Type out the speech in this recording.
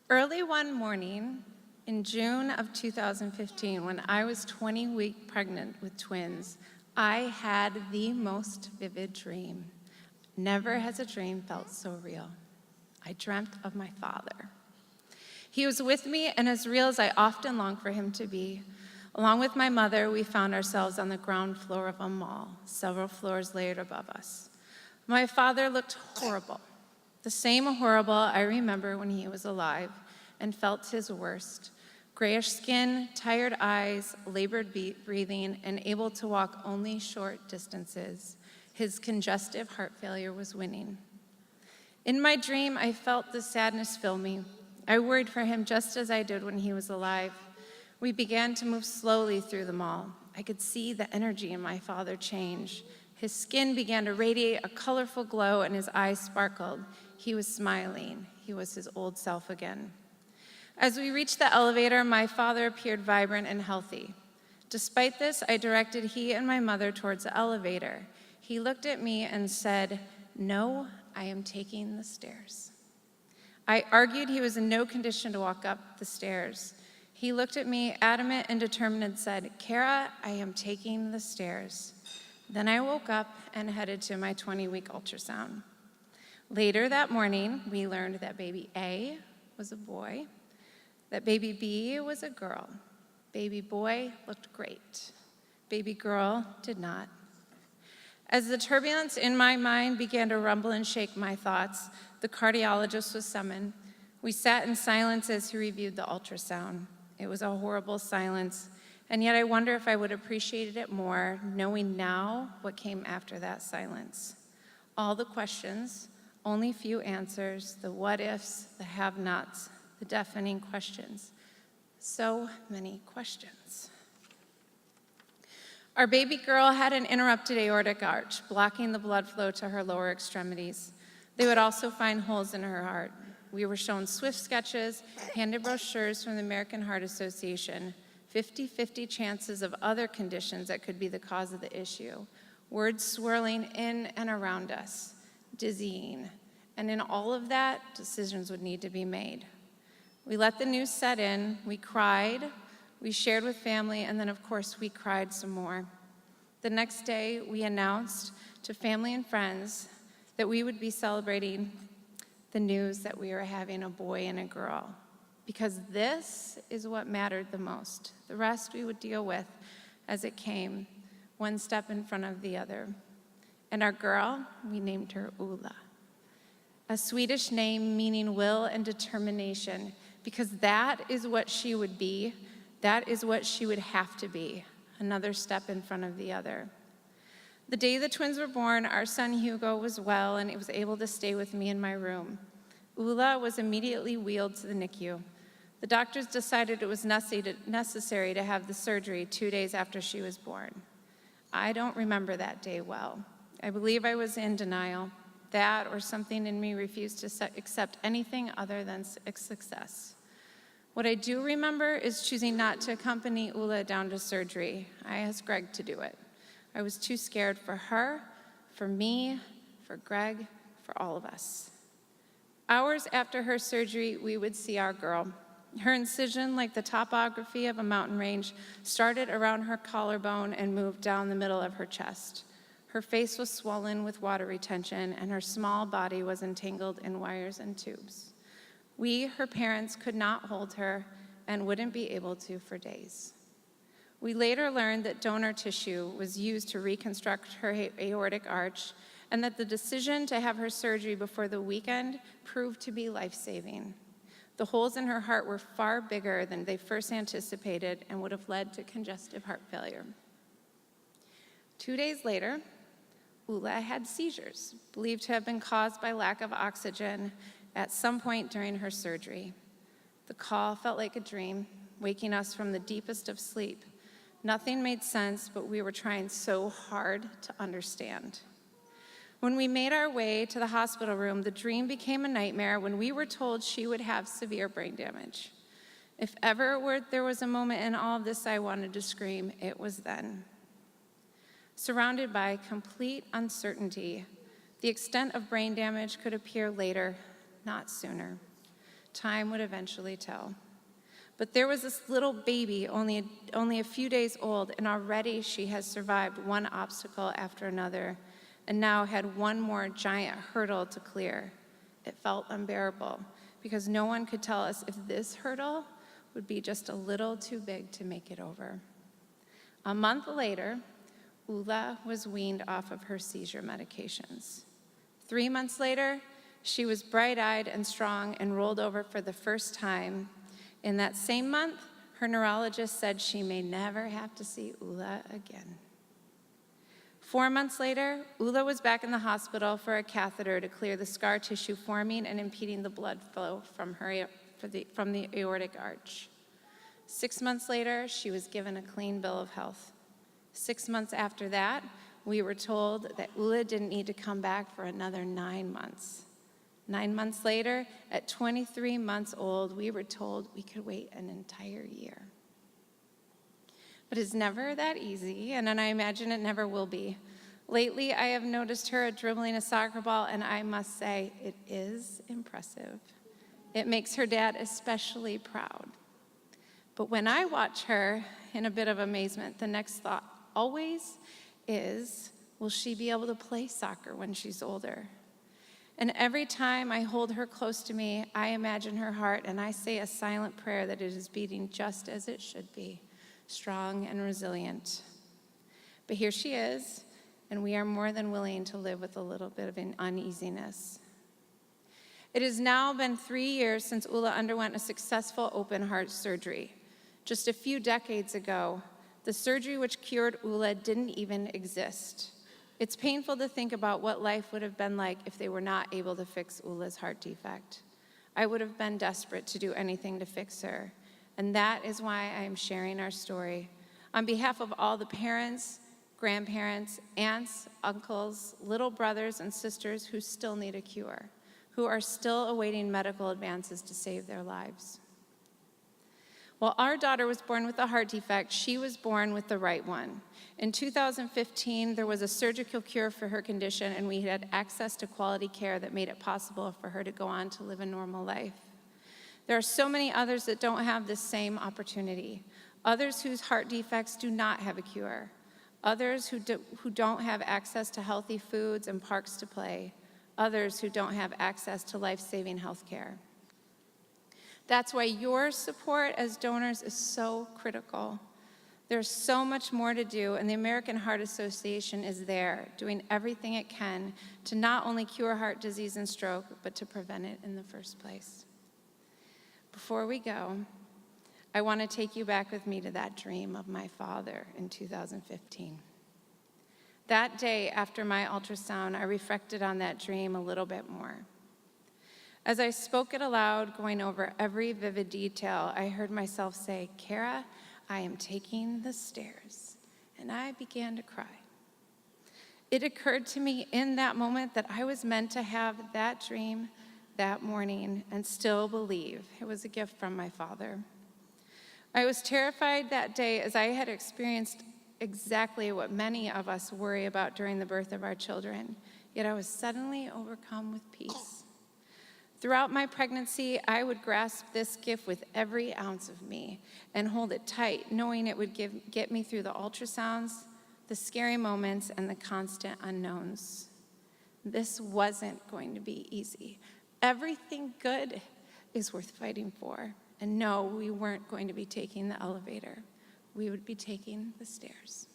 Early one morning in June of 2015, when I was 20 weeks pregnant with twins, I had the most vivid dream. Never has a dream felt so real. I dreamt of my father. He was with me and as real as I often longed for him to be. Along with my mother, we found ourselves on the ground floor of a mall, several floors layered above us. My father looked horrible, the same horrible I remember when he was alive and felt his worst. Grayish skin, tired eyes, labored breathing, and able to walk only short distances. His congestive heart failure was winning. In my dream, I felt the sadness fill me. I worried for him just as I did when he was alive. We began to move slowly through the mall. I could see the energy in my father change. His skin began to radiate a colorful glow and his eyes sparkled. He was smiling. He was his old self again. As we reached the elevator, my father appeared vibrant and healthy. Despite this, I directed he and my mother towards the elevator. He looked at me and said, "No, I am taking the stairs." I argued he was in no condition to walk up the stairs. He looked at me, adamant and determined, and said, "Kara, I am taking the stairs." Then I woke up and headed to my 20-week ultrasound. Later that morning, we learned that baby A was a boy, that baby B was a girl. Baby boy looked great. Baby girl did not. As the turbulence in my mind began to rumble and shake my thoughts, the cardiologist was summoned. We sat in silence as he reviewed the ultrasound. It was a horrible silence, and yet I wonder if I would have appreciated it more knowing now what came after that silence. All the questions, only few answers, the what-ifs, the have-nots, the deafening questions. So many questions. Our baby girl had an interrupted aortic arch, blocking the blood flow to her lower extremities. They would also find holes in her heart. We were shown swift sketches, handed brochures from the American Heart Association, 50-50 chances of other conditions that could be the cause of the issue, words swirling in and around us, dizzying, and in all of that, decisions would need to be made. We let the news set in, we cried, we shared with family, and then of course we cried some more. The next day, we announced to family and friends that we would be celebrating the news that we were having a boy and a girl, because this is what mattered the most. The rest we would deal with as it came, one step in front of the other. And our girl, we named her Ulla, a Swedish name meaning will and determination, because that is what she would be, that is what she would have to be, another step in front of the other. The day the twins were born, our son Hugo was well and he was able to stay with me in my room. Ulla was immediately wheeled to the NICU. The doctors decided it was necessary to have the surgery 2 days after she was born. I don't remember that day well. I believe I was in denial. That or something in me refused to accept anything other than a success. What I do remember is choosing not to accompany Ulla down to surgery. I asked Greg to do it. I was too scared for her, for me, for Greg, for all of us. Hours after her surgery, we would see our girl. Her incision, like the topography of a mountain range, started around her collarbone and moved down the middle of her chest. Her face was swollen with water retention, and her small body was entangled in wires and tubes. We, her parents, could not hold her and wouldn't be able to for days. We later learned that donor tissue was used to reconstruct her aortic arch, and that the decision to have her surgery before the weekend proved to be life-saving. The holes in her heart were far bigger than they first anticipated and would have led to congestive heart failure. 2 days later, Ulla had seizures, believed to have been caused by lack of oxygen at some point during her surgery. The call felt like a dream, waking us from the deepest of sleep. Nothing made sense, but we were trying so hard to understand. When we made our way to the hospital room, the dream became a nightmare when we were told she would have severe brain damage. If ever there was a moment in all of this I wanted to scream, it was then. Surrounded by complete uncertainty, the extent of brain damage could appear later, not sooner. Time would eventually tell. But there was this little baby, only a few days old, and already she has survived one obstacle after another, and now had one more giant hurdle to clear. It felt unbearable, because no one could tell us if this hurdle would be just a little too big to make it over. A month later, Ula was weaned off of her seizure medications. 3 months later, she was bright-eyed and strong and rolled over for the first time. In that same month, her neurologist said she may never have to see Ula again. 4 months later, Ula was back in the hospital for a catheter to clear the scar tissue forming and impeding the blood flow from the aortic arch. 6 months later, she was given a clean bill of health. 6 months after that, we were told that Ula didn't need to come back for another 9 months. 9 months later, at 23 months old, we were told we could wait an entire year. But it's never that easy, and I imagine it never will be. Lately, I have noticed her dribbling a soccer ball, and I must say, it is impressive. It makes her dad especially proud. But when I watch her in a bit of amazement, the next thought always is, will she be able to play soccer when she's older? And every time I hold her close to me, I imagine her heart, and I say a silent prayer that it is beating just as it should be, strong and resilient. But here she is, and we are more than willing to live with a little bit of an uneasiness. It has now been 3 years since Ula underwent a successful open heart surgery. Just a few decades ago, the surgery which cured Ula didn't even exist. It's painful to think about what life would have been like if they were not able to fix Ula's heart defect. I would have been desperate to do anything to fix her, and that is why I am sharing our story. On behalf of all the parents, grandparents, aunts, uncles, little brothers and sisters who still need a cure, who are still awaiting medical advances to save their lives. While our daughter was born with a heart defect, she was born with the right one. In 2015, there was a surgical cure for her condition, and we had access to quality care that made it possible for her to go on to live a normal life. There are so many others that don't have this same opportunity. Others whose heart defects do not have a cure. Others who don't have access to healthy foods and parks to play. Others who don't have access to life-saving health care. That's why your support as donors is so critical. There's so much more to do, and the American Heart Association is there, doing everything it can to not only cure heart disease and stroke, but to prevent it in the first place. Before we go, I want to take you back with me to that dream of my father in 2015. That day after my ultrasound, I reflected on that dream a little bit more. As I spoke it aloud, going over every vivid detail, I heard myself say, "Kara, I am taking the stairs," and I began to cry. It occurred to me in that moment that I was meant to have that dream that morning and still believe it was a gift from my father. I was terrified that day as I had experienced exactly what many of us worry about during the birth of our children, yet I was suddenly overcome with peace. Throughout my pregnancy, I would grasp this gift with every ounce of me and hold it tight, knowing it would get me through the ultrasounds, the scary moments, and the constant unknowns. This wasn't going to be easy. Everything good is worth fighting for. And no, we weren't going to be taking the elevator. We would be taking the stairs.